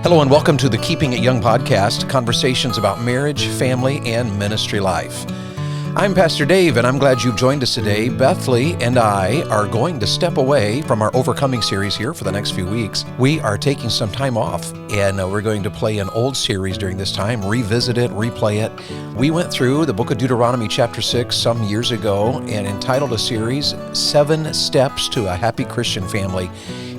Hello and welcome to the Keeping It Young podcast, conversations about marriage, family, and ministry life. I'm Pastor Dave, and I'm glad you've joined us today. Bethlie and I are going to step away from our Overcoming series here for the next few weeks. We are taking some time off, and we're going to play an old series during this time, revisit it, replay it. We went through the book of Deuteronomy chapter 6 some years ago and entitled a series, 7 Steps to a Happy Christian Family.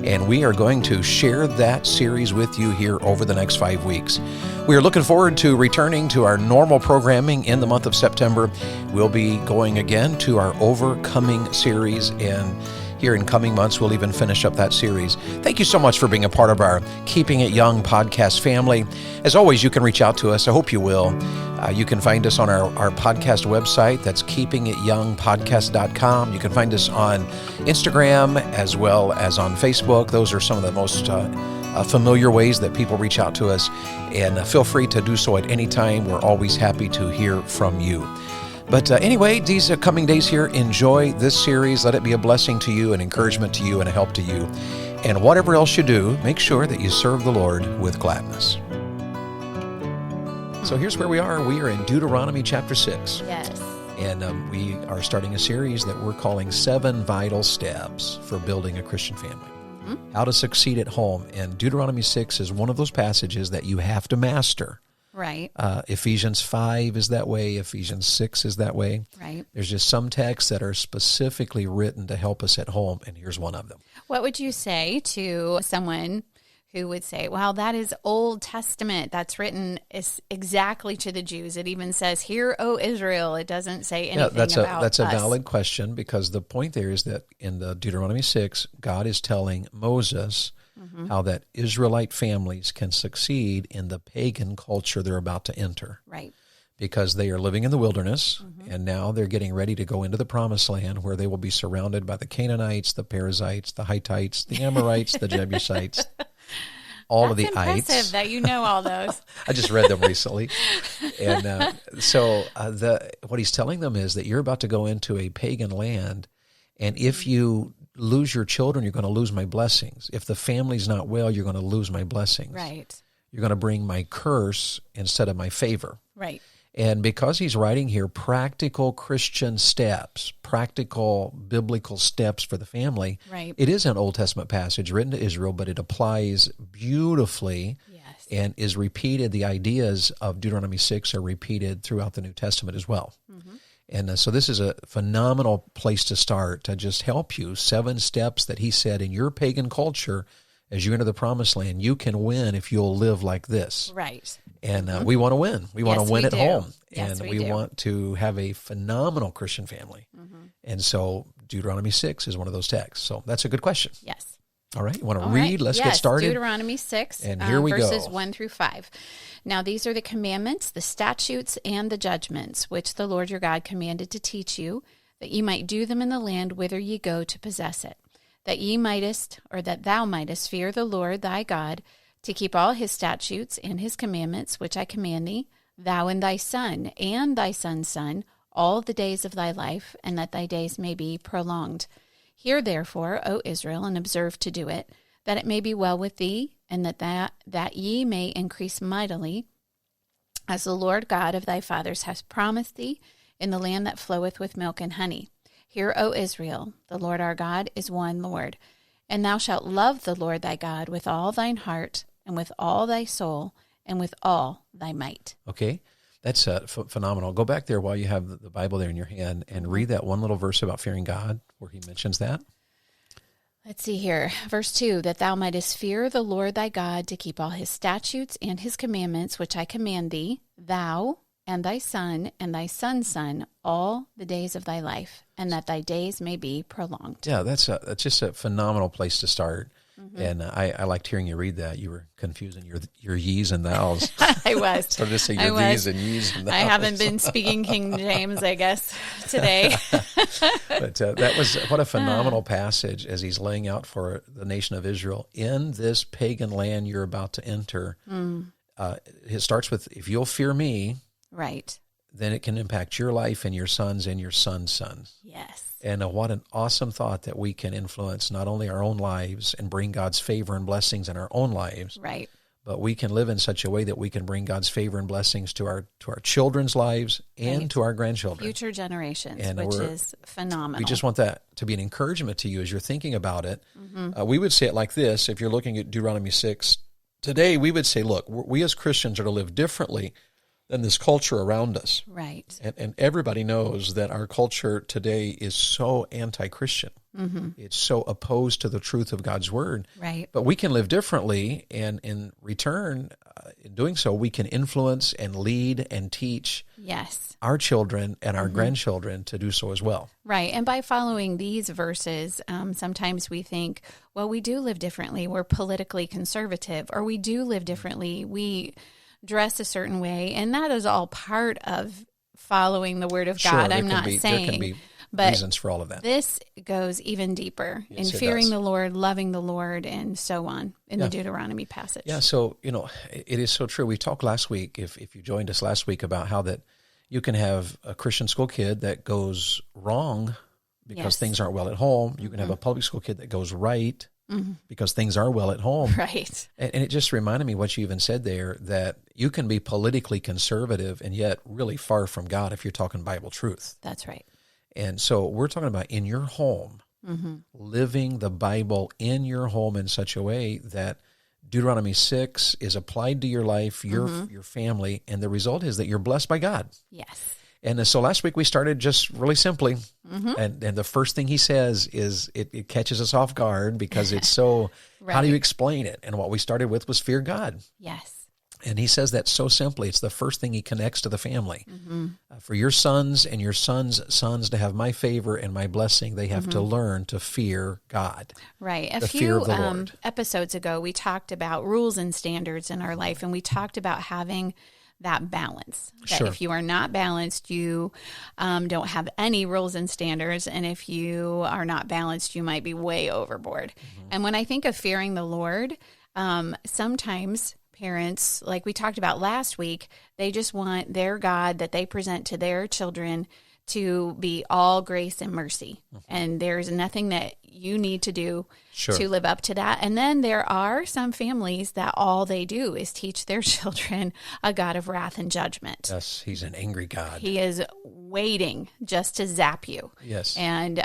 And we are going to share that series with you here over the next 5 weeks. We are looking forward to returning to our normal programming in the month of September. We'll be going again to our Overcoming series, and here in coming months, we'll even finish up that series. Thank you so much for being a part of our Keeping It Young podcast family. As always, you can reach out to us. I hope you will. You can find us on our podcast website. That's keepingityoungpodcast.com. You can find us on Instagram as well as on Facebook. Those are some of the most familiar ways that people reach out to us. And feel free to do so at any time. We're always happy to hear from you. But anyway, these coming days here, enjoy this series. Let it be a blessing to you, an encouragement to you, and a help to you. And whatever else you do, make sure that you serve the Lord with gladness. So here's where we are. We are in Deuteronomy chapter 6. Yes. And we are starting a series that we're calling 7 Vital Steps for Building a Christian Family. Mm-hmm. How to succeed at home. And Deuteronomy 6 is one of those passages that you have to master. Right. Ephesians 5 is that way. Ephesians 6 is that way. Right. There's just some texts that are specifically written to help us at home, and here's one of them. What would you say to someone who would say, well, that is Old Testament. That's written exactly to the Jews. It even says, "Hear, O Israel." It doesn't say anything about that's a us. valid question, because the point there is that in the Deuteronomy 6, God is telling Moses how that Israelite families can succeed in the pagan culture they're about to enter. Right. Because they are living in the wilderness, and now they're getting ready to go into the promised land where they will be surrounded by the Canaanites, the Perizzites, the Hittites, the Amorites, the Jebusites, all of the That's ites. impressive that you know all those. I just read them recently. And what he's telling them is that you're about to go into a pagan land, and if you lose your children, you're going to lose my blessings. If the family's not well, you're going to lose my blessings. Right. You're going to bring my curse instead of my favor. Right. And because he's writing here practical Christian steps, practical biblical steps for the family, Right. it is an Old Testament passage written to Israel, but it applies beautifully and is repeated. The ideas of Deuteronomy 6 are repeated throughout the New Testament as well. Mm-hmm. And so this is a phenomenal place to start to just help you. 7 steps that he said in your pagan culture, as you enter the promised land, you can win if you'll live like this. Right. And we want to win. We want to win at home. Yes, and we want to have a phenomenal Christian family. Mm-hmm. And so Deuteronomy 6 is one of those texts. So that's a good question. Yes. All right. You want to read? Right. Let's get started. Deuteronomy 6, and here we verses go. 1 through 5. Now these are the commandments, the statutes, and the judgments, which the Lord your God commanded to teach you, that ye might do them in the land whither ye go to possess it, that thou mightest fear the Lord thy God, to keep all his statutes and his commandments, which I command thee, thou and thy son, and thy son's son, all the days of thy life, and that thy days may be prolonged. Hear therefore, O Israel, and observe to do it, that it may be well with thee, and that ye may increase mightily, as the Lord God of thy fathers hath promised thee, in the land that floweth with milk and honey. Hear, O Israel, the Lord our God is one Lord, and thou shalt love the Lord thy God with all thine heart, and with all thy soul, and with all thy might. Okay. That's phenomenal. Go back there while you have the Bible there in your hand and read that one little verse about fearing God where he mentions that. Let's see here. Verse 2, that thou mightest fear the Lord thy God, to keep all his statutes and his commandments, which I command thee, thou and thy son and thy son's son, all the days of thy life, and that thy days may be prolonged. Yeah, that's just a phenomenal place to start. Mm-hmm. And I liked hearing you read that. You were confusing your ye's and thou's. I was. So just say your these and ye's and thou's. I haven't been speaking King James, I guess, today. But that was what a phenomenal passage as he's laying out for the nation of Israel. In this pagan land you're about to enter, it starts with, if you'll fear me, right, then it can impact your life and your sons and your sons' sons. Yes. And what an awesome thought that we can influence not only our own lives and bring God's favor and blessings in our own lives, right, but we can live in such a way that we can bring God's favor and blessings to our children's lives and to our grandchildren. Future generations, and which is phenomenal. We just want that to be an encouragement to you as you're thinking about it. We would say it like this, if you're looking at Deuteronomy 6, today we would say, look, we as Christians are to live differently than this culture around us. Right. And everybody knows that our culture today is so anti-Christian. It's so opposed to the truth of God's word. Right. But we can live differently, and in return, in doing so, we can influence and lead and teach our children and our grandchildren to do so as well. Right. And by following these verses, sometimes we think, well, we do live differently. We're politically conservative, or we do live differently. We dress a certain way, and that is all part of following the Word of God. I'm not saying, there can be but reasons for all of that. This goes even deeper in fearing the Lord, loving the Lord, and so on in the Deuteronomy passage. Yeah, so, it is so true. We talked last week, if you joined us last week, about how that you can have a Christian school kid that goes wrong because things aren't well at home. You can have a public school kid that goes right because things are well at home. Right. And it just reminded me what you even said there, that you can be politically conservative and yet really far from God if you're talking Bible truth. That's right. And so we're talking about in your home, living the Bible in your home in such a way that Deuteronomy 6 is applied to your life, your family, and the result is that you're blessed by God. Yes. And so last week we started just really simply, and the first thing he says is it catches us off guard because it's so, how do you explain it? And what we started with was fear God. Yes. And he says that so simply. It's the first thing he connects to the family. For your sons and your sons' sons to have my favor and my blessing, they have to learn to fear God. Right. The fear of the Lord. Episodes ago, we talked about rules and standards in our life, and we talked about having that balance. That if you are not balanced, you don't have any rules and standards, and if you are not balanced, you might be way overboard. And when I think of fearing the Lord, sometimes parents, like we talked about last week, they just want their God that they present to their children to be all grace and mercy. And there's nothing that you need to do to live up to that. And then there are some families that all they do is teach their children a God of wrath and judgment. Yes, he's an angry God. He is waiting just to zap you. Yes. And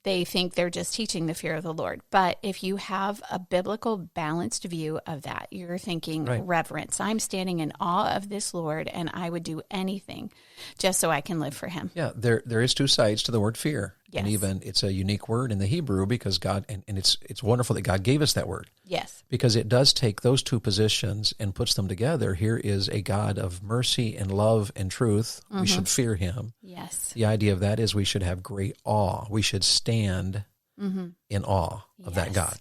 they think they're just teaching the fear of the Lord. But if you have a biblical balanced view of that, you're thinking reverence. I'm standing in awe of this Lord, and I would do anything just so I can live for him. Yeah, there is two sides to the word fear. Yes. And even it's a unique word in the Hebrew because God, and it's wonderful that God gave us that word. Yes. Because it does take those two positions and puts them together. Here is a God of mercy and love and truth. We should fear him. Yes. The idea of that is we should have great awe. We should stand in awe of that God.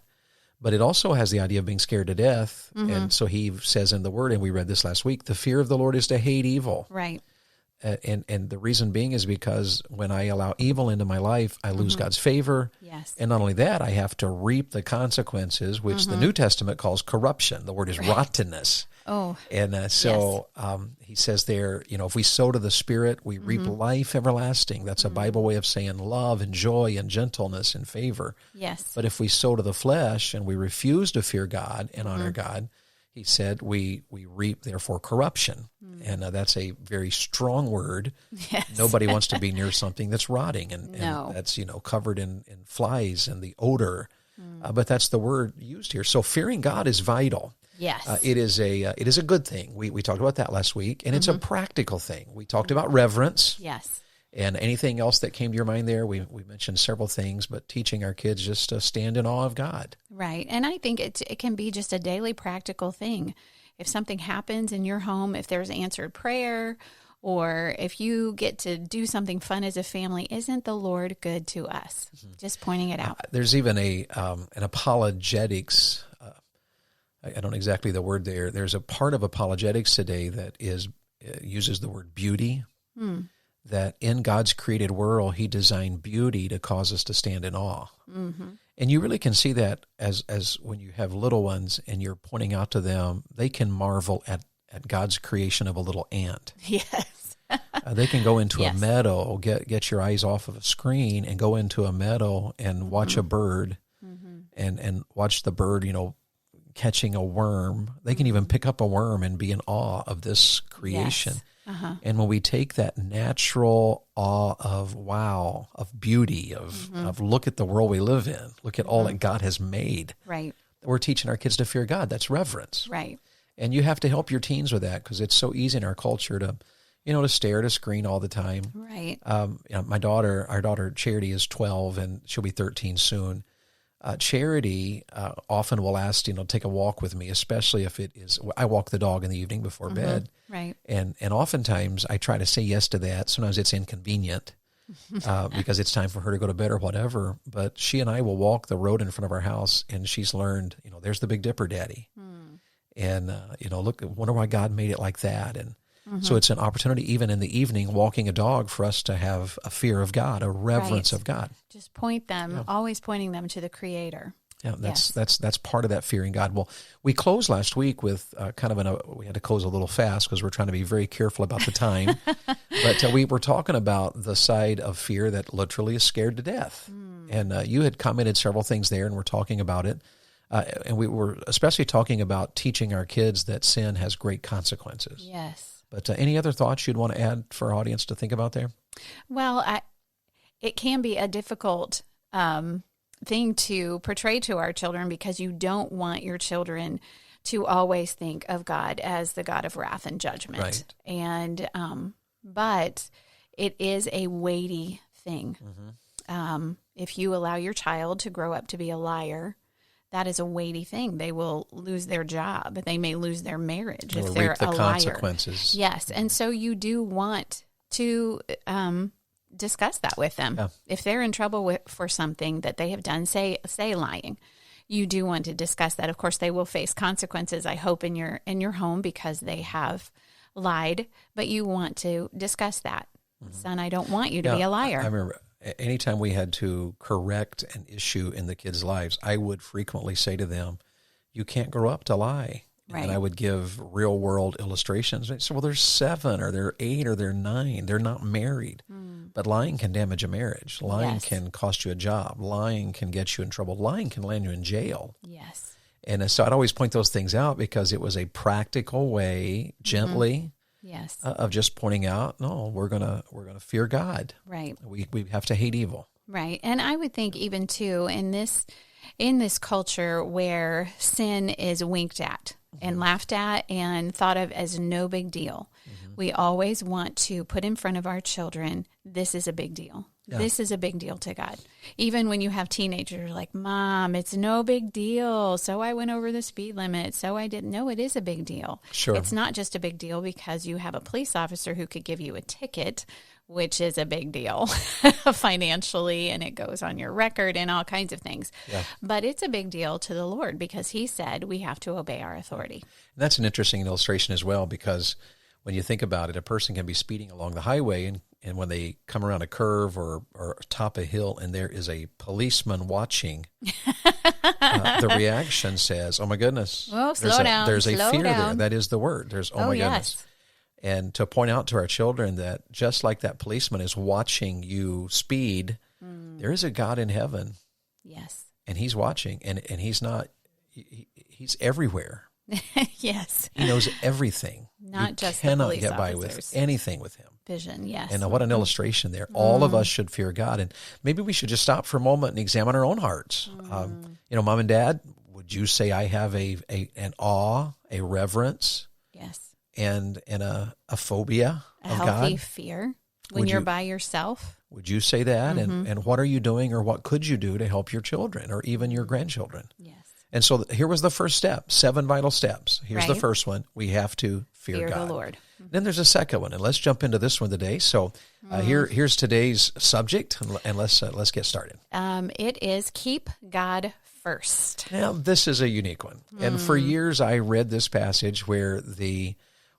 But it also has the idea of being scared to death. And so he says in the word, and we read this last week, the fear of the Lord is to hate evil. Right. And the reason being is because when I allow evil into my life, I lose God's favor. Yes. And not only that, I have to reap the consequences, which the New Testament calls corruption. The word is rottenness. Oh. And he says there, if we sow to the Spirit, we reap life everlasting. That's a Bible way of saying love and joy and gentleness and favor. Yes. But if we sow to the flesh and we refuse to fear God and honor God, he said we reap, therefore, corruption. And that's a very strong word. Yes. Nobody wants to be near something that's rotting and No. that's, covered in flies and the odor. But that's the word used here. So fearing God is vital. Yes. It is a good thing. We talked about that last week, and it's a practical thing. We talked about reverence. Yes. And anything else that came to your mind there, we mentioned several things, but teaching our kids just to stand in awe of God. Right. And I think it can be just a daily practical thing. If something happens in your home, if there's answered prayer, or if you get to do something fun as a family, isn't the Lord good to us? Just pointing it out. There's even an apologetics, I don't know exactly the word there. There's a part of apologetics today that uses the word beauty. That in God's created world, he designed beauty to cause us to stand in awe. And you really can see that as when you have little ones and you're pointing out to them, they can marvel at God's creation of a little ant. Yes. They can go into a meadow, get your eyes off of a screen and go into a meadow and watch a bird and watch the bird, catching a worm. They can even pick up a worm and be in awe of this creation. Yes. Uh-huh. And when we take that natural awe of wow, of beauty, of look at the world we live in, look at all that God has made. Right. We're teaching our kids to fear God. That's reverence. Right. And you have to help your teens with that because it's so easy in our culture to, to stare at a screen all the time. Right. Our daughter Charity is 12 and she'll be 13 soon. Charity often will ask, take a walk with me, especially if it is, I walk the dog in the evening before bed. Right. And oftentimes I try to say yes to that. Sometimes it's inconvenient because it's time for her to go to bed or whatever. But she and I will walk the road in front of our house and she's learned, there's the Big Dipper, Daddy. And, look, wonder why God made it like that. And so it's an opportunity, even in the evening, walking a dog, for us to have a fear of God, a reverence of God. Just point them, always pointing them to the Creator. Yeah, that's part of that fearing God. Well, we closed last week with we had to close a little fast because we're trying to be very careful about the time. But we were talking about the side of fear that literally is scared to death. And you had commented several things there, and we're talking about it. And we were especially talking about teaching our kids that sin has great consequences. Yes. But any other thoughts you'd want to add for our audience to think about there? Well, it can be a difficult thing to portray to our children because you don't want your children to always think of God as the God of wrath and judgment. Right. And but it is a weighty thing. If you allow your child to grow up to be a liar, that is a weighty thing. They will lose their job. They may lose their marriage if they're a liar. Consequences. Yes, and so you do want to discuss that with them. Yeah. If they're in trouble for something that they have done, say lying, you do want to discuss that. Of course, they will face consequences, I hope, in your home because they have lied, but you want to discuss that. Son, I don't want you to be a liar. I remember anytime we had to correct an issue in the kids' lives, I would frequently say to them, you can't grow up to lie. Right. And I would give real world illustrations. They said, well, they're 7 or they're 8 or they're 9. They're not married. But lying can damage a marriage. Lying can cost you a job. Lying can get you in trouble. Lying can land you in jail. Yes. And so I'd always point those things out because it was a practical way, gently, of just pointing out, no, we're gonna fear God. Right. We have to hate evil. Right. And I would think even too in this culture where sin is winked at and laughed at and thought of as no big deal, we always want to put in front of our children, this is a big deal. Yeah. This is a big deal to God. Even when you have teenagers like, Mom, it's no big deal. So I went over the speed limit. So I didn't know it is a big deal. Sure. It's not just a big deal because you have a police officer who could give you a ticket, which is a big deal financially, and it goes on your record and all kinds of things. Yeah. But it's a big deal to the Lord because he said we have to obey our authority. And that's an interesting illustration as well because when you think about it, a person can be speeding along the highway and when they come around a curve or top a hill and there is a policeman watching, the reaction says, oh my goodness. Oh, slow down. There's a fear there. That is the word. There's, oh my goodness. And to point out to our children that just like that policeman is watching you speed, there is a God in heaven. Yes. And he's watching and he's not, he's everywhere. Yes. He knows everything. Not just the police officers. Get by with anything with him. Vision, yes. And what an illustration there. All of us should fear God. And maybe we should just stop for a moment and examine our own hearts. Mom and Dad, would you say I have an awe, a reverence? Yes. And a phobia of God? A healthy fear when you're by yourself? Would you say that? And what are you doing or what could you do to help your children or even your grandchildren? Yes. And so here was the first step, 7 vital steps. Here's the first one. We have to fear God. The Lord. Then there's a second one, and let's jump into this one today. So here's today's subject, and let's get started. It is keep God first. Now, this is a unique one. And for years, I read this passage where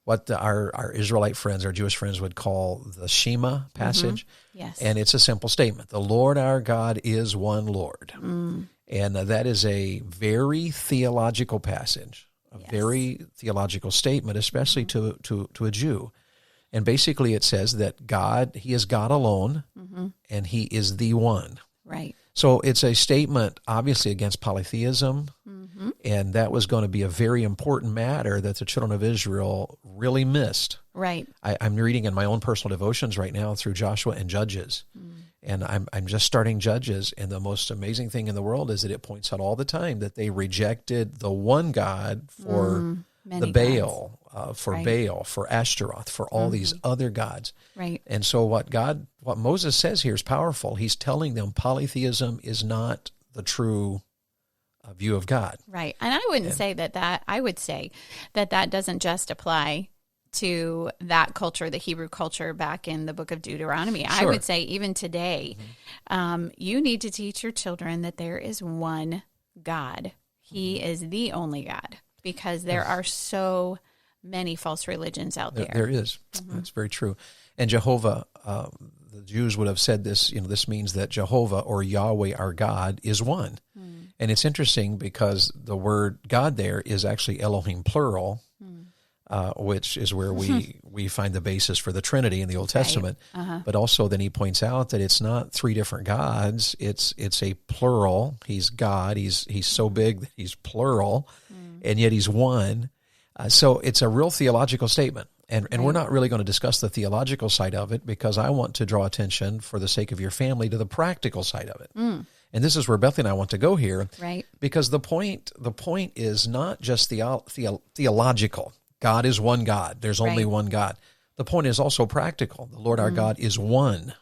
our Israelite friends, our Jewish friends would call the Shema passage. Yes. And it's a simple statement. The Lord our God is one Lord. And that is a very theological passage, a very theological statement, especially to a Jew. And basically it says that God, he is God alone, and he is the one. Right. So it's a statement, obviously, against polytheism, and that was going to be a very important matter that the children of Israel really missed. Right. I'm reading in my own personal devotions right now through Joshua and Judges, and I'm just starting Judges, and the most amazing thing in the world is that it points out all the time that they rejected the one God for the Baal, Baal, for Ashtaroth, for all these other gods. Right. And so what Moses says here is powerful. He's telling them polytheism is not the true view of God. Right. And I wouldn't say that I would say that doesn't just apply to that culture, the Hebrew culture back in the book of Deuteronomy. Sure. I would say even today, you need to teach your children that there is one God. He is the only God, because there are so many false religions out there. There is. That's very true. And Jehovah, the Jews would have said this, this means that Jehovah, or Yahweh, our God, is one. And it's interesting because the word God there is actually Elohim plural, which is where we find the basis for the Trinity in the Old Testament. But also then he points out that it's not three different gods. It's a plural. He's God. He's so big that he's plural, and yet he's one. So it's a real theological statement. And we're not really going to discuss the theological side of it, because I want to draw attention, for the sake of your family, to the practical side of it. And this is where Bethlie and I want to go here. Right. Because the point is not just theological. God is one God. There's only one God. The point is also practical. The Lord our God is one.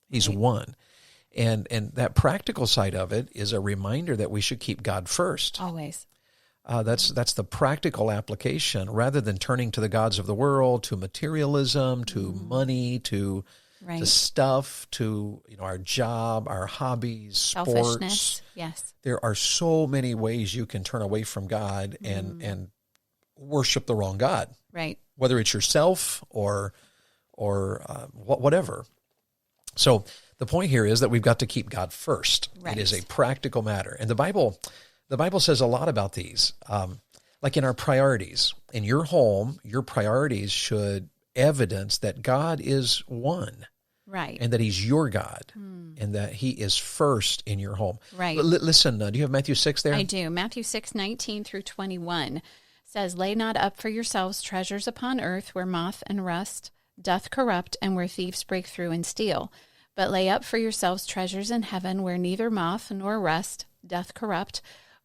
He's one. And that practical side of it is a reminder that we should keep God first. Always. That's the practical application, rather than turning to the gods of the world, to materialism, to money, to stuff, to our job, our hobbies, sports. Yes. There are so many ways you can turn away from God and worship the wrong God. Right. Whether it's yourself or whatever. So the point here is that we've got to keep God first. Right. It is a practical matter, and the Bible says a lot about these. Like in our priorities, in your home, your priorities should evidence that God is one. Right. And that he's your God, and that he is first in your home. Right. Listen, do you have Matthew 6 there? I do. Matthew 6:19 through 21 says, "Lay not up for yourselves treasures upon earth, where moth and rust doth corrupt, and where thieves break through and steal. But lay up for yourselves treasures in heaven, where neither moth nor rust doth corrupt,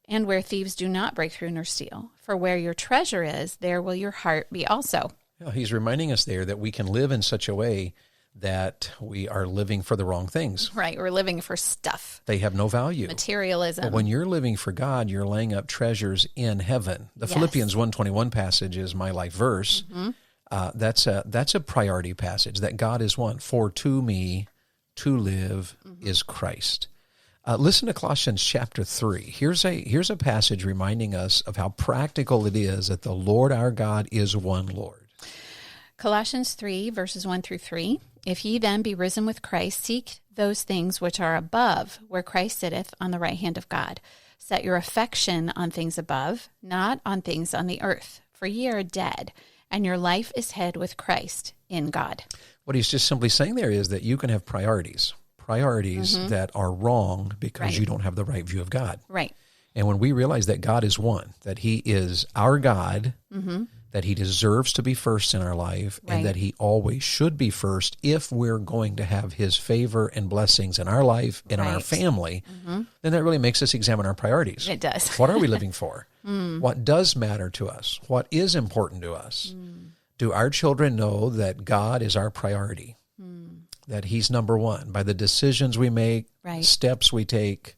and where thieves do not break through nor steal. For where your treasure is, there will your heart be also." Yeah, he's reminding us there that we can live in such a way that we are living for the wrong things. Right, we're living for stuff. They have no value. Materialism. But when you're living for God, you're laying up treasures in heaven. The Philippians 1:21 passage is my life verse. That's a priority passage, that God is one. For to me, to live is Christ. Listen to Colossians chapter 3. Here's a passage reminding us of how practical it is that the Lord our God is one Lord. Colossians 3, verses 1 through 3. "If ye then be risen with Christ, seek those things which are above, where Christ sitteth on the right hand of God. Set your affection on things above, not on things on the earth. For ye are dead, and your life is hid with Christ in God." What he's just simply saying there is that you can have priorities that are wrong because you don't have the right view of God. Right. And when we realize that God is one, that he is our God, that he deserves to be first in our life, and that he always should be first if we're going to have his favor and blessings in our life and in our family, then that really makes us examine our priorities. It does. What are we living for? What does matter to us? What is important to us? Do our children know that God is our priority? That he's number one by the decisions we make, the steps we take,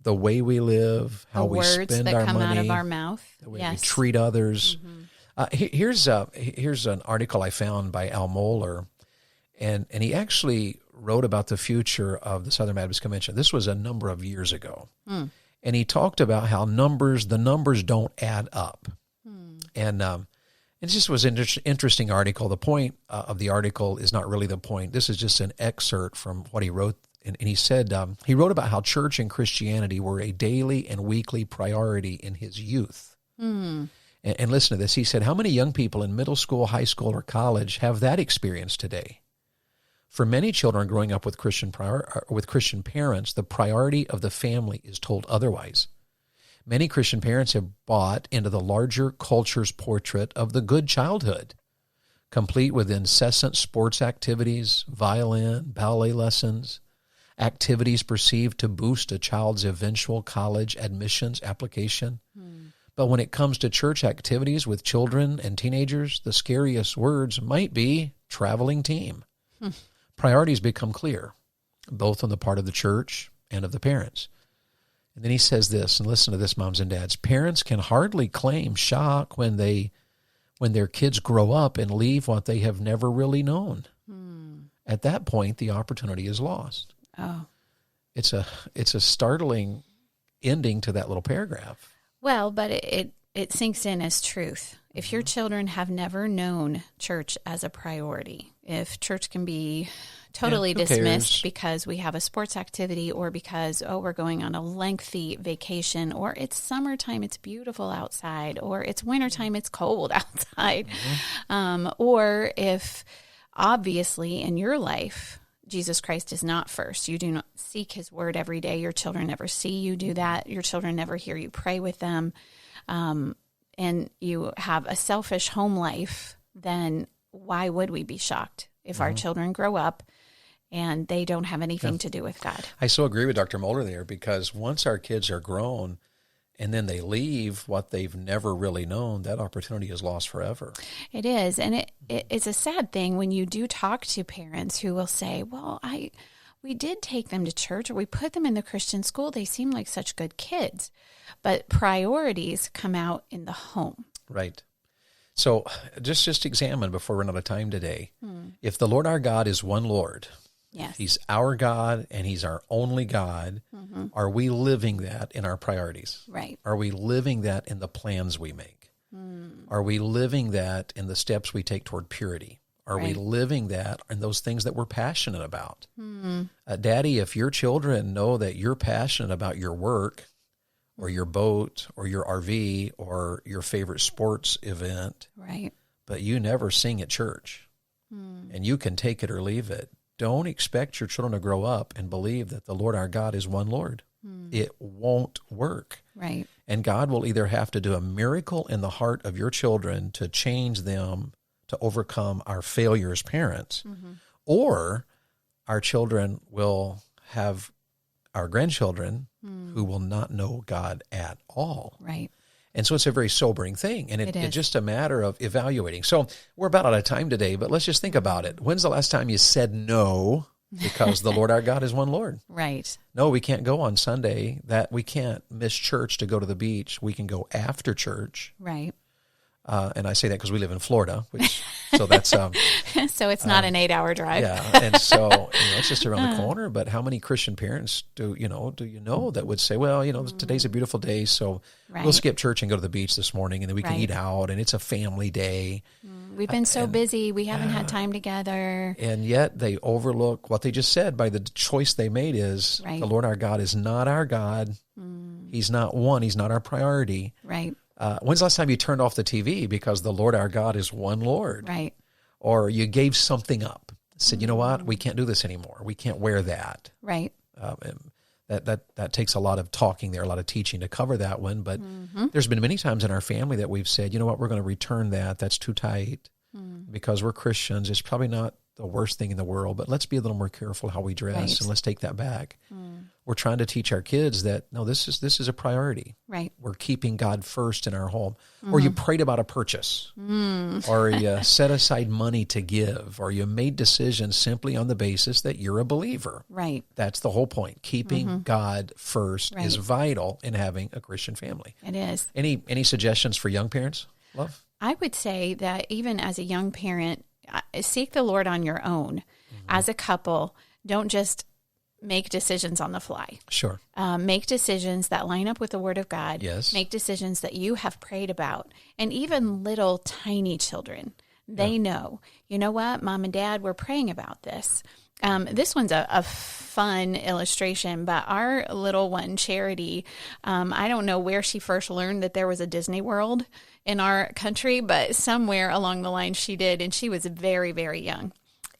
the way we live, how we spend our money, the words that come out of our mouth, the way we treat others. Here's an article I found by Al Mohler, and he actually wrote about the future of the Southern Baptist Convention. This was a number of years ago, and he talked about how the numbers don't add up, and it just was an interesting article. The point of the article is not really the point. This is just an excerpt from what he wrote. And he said, he wrote about how church and Christianity were a daily and weekly priority in his youth. And listen to this. He said, how many young people in middle school, high school, or college have that experience today? For many children growing up with Christian parents, the priority of the family is told otherwise. Many Christian parents have bought into the larger culture's portrait of the good childhood, complete with incessant sports activities, violin, ballet lessons, activities perceived to boost a child's eventual college admissions application. But when it comes to church activities with children and teenagers, the scariest words might be traveling team. Priorities become clear, both on the part of the church and of the parents. And then he says this, and listen to this, moms and dads. Parents can hardly claim shock when their kids grow up and leave what they have never really known. At that point, the opportunity is lost. Oh. It's a startling ending to that little paragraph. Well, but it sinks in as truth. If your children have never known church as a priority, if church can be totally dismissed because we have a sports activity or because, we're going on a lengthy vacation, or it's summertime, it's beautiful outside, or it's wintertime, it's cold outside, or if obviously in your life, Jesus Christ is not first. You do not seek his word every day. Your children never see you do that. Your children never hear you pray with them. And you have a selfish home life, then why would we be shocked if our children grow up and they don't have anything to do with God? I so agree with Dr. Moeller there, because once our kids are grown and then they leave what they've never really known, that opportunity is lost forever. It is. And it's a sad thing when you do talk to parents who will say, well, we did take them to church, or we put them in the Christian school. They seem like such good kids. But priorities come out in the home. Right. So just examine before we run out of time today. If the Lord our God is one Lord, yes, he's our God and he's our only God, are we living that in our priorities? Right. Are we living that in the plans we make? Are we living that in the steps we take toward purity? Are we living that in those things that we're passionate about? Daddy, if your children know that you're passionate about your work or your boat or your RV or your favorite sports event, right, but you never sing at church and you can take it or leave it, don't expect your children to grow up and believe that the Lord our God is one Lord. It won't work. Right. And God will either have to do a miracle in the heart of your children to change them to overcome our failure as parents, or our children will have our grandchildren who will not know God at all. Right. And so it's a very sobering thing, and it's just a matter of evaluating. So we're about out of time today, but let's just think about it. When's the last time you said no because the Lord our God is one Lord? Right. No, we can't go on Sunday. That we can't miss church to go to the beach. We can go after church. Right. And I say that because we live in Florida, so that's so it's not an 8-hour drive. Yeah, and so it's just around the corner. But how many Christian parents do you know that would say, well, today's a beautiful day, so we'll skip church and go to the beach this morning, and then we can eat out, and it's a family day. We've been so busy, we haven't had time together. And yet they overlook what they just said by the choice they made is the Lord our God is not our God. He's not one. He's not our priority. Right. When's the last time you turned off the TV because the Lord our God is one Lord? Right. Or you gave something up, said, you know what, we can't do this anymore. We can't wear that. Right. That takes a lot of talking there, a lot of teaching to cover that one. But there's been many times in our family that we've said, you know what, we're going to return that. That's too tight because we're Christians. It's probably not the worst thing in the world, but let's be a little more careful how we dress and let's take that back. We're trying to teach our kids that, no, this is a priority. Right. We're keeping God first in our home. Or you prayed about a purchase. Or you set aside money to give. Or you made decisions simply on the basis that you're a believer. Right. That's the whole point. Keeping God first is vital in having a Christian family. It is. Any suggestions for young parents, Love? I would say that even as a young parent, seek the Lord on your own. As a couple, don't just make decisions on the fly. Sure. Make decisions that line up with the Word of God. Yes. Make decisions that you have prayed about. And even little tiny children, they know, you know what, Mom and Dad, we're praying about this. This one's a fun illustration, but our little one, Charity, I don't know where she first learned that there was a Disney World in our country, but somewhere along the line she did, and she was very, very young.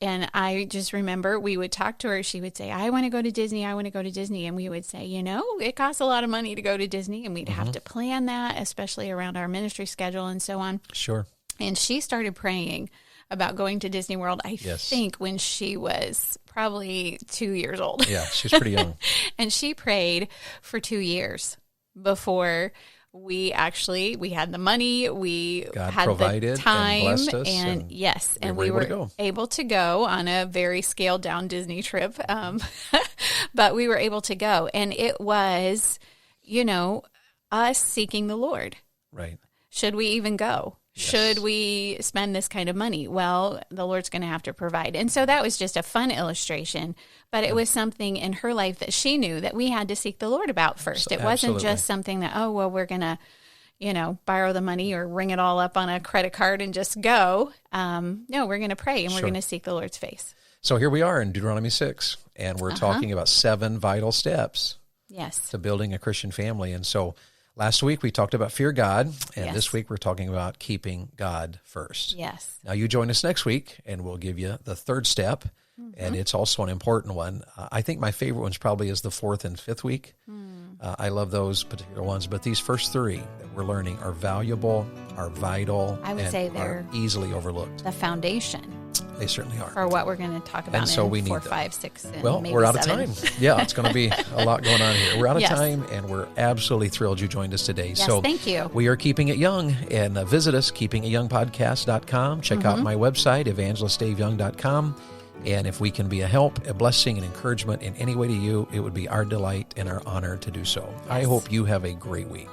And I just remember we would talk to her. She would say, I want to go to Disney. I want to go to Disney. And we would say, it costs a lot of money to go to Disney. And we'd have to plan that, especially around our ministry schedule and so on. Sure. And she started praying about going to Disney World, I think, when she was probably 2 years old. Yeah, she's pretty young. And she prayed for 2 years before we had the money, we God had provided the time, and blessed us, and yes, and we were were able to go on a very scaled down Disney trip. But we were able to go, and it was, us seeking the Lord. Right. Should we even go? Yes. Should we spend this kind of money? Well, the Lord's going to have to provide. And so that was just a fun illustration, but it was something in her life that she knew that we had to seek the Lord about first. It wasn't just something that, we're going to, borrow the money or ring it all up on a credit card and just go. No, we're going to pray and we're going to seek the Lord's face. So here we are in Deuteronomy 6, and we're talking about 7 vital steps to building a Christian family. And so last week we talked about fear God, and this week we're talking about keeping God first. Yes. Now you join us next week, and we'll give you the 3rd step, and it's also an important one. I think my favorite ones probably is the 4th and 5th week. I love those particular ones, but these first 3 that we're learning are valuable, are vital, I would say they're easily overlooked. The foundation. They certainly are. For what we're going to talk about and so in we 4, need 5, 6, and well, maybe we're out 7. of time. Yeah, it's going to be a lot going on here. We're out of time, and we're absolutely thrilled you joined us today. Yes, so thank you. We are Keeping It Young, and visit us, keepingityoungpodcast.com. Check out my website, evangelistdaveyoung.com. And if we can be a help, a blessing, and encouragement in any way to you, it would be our delight and our honor to do so. Yes. I hope you have a great week.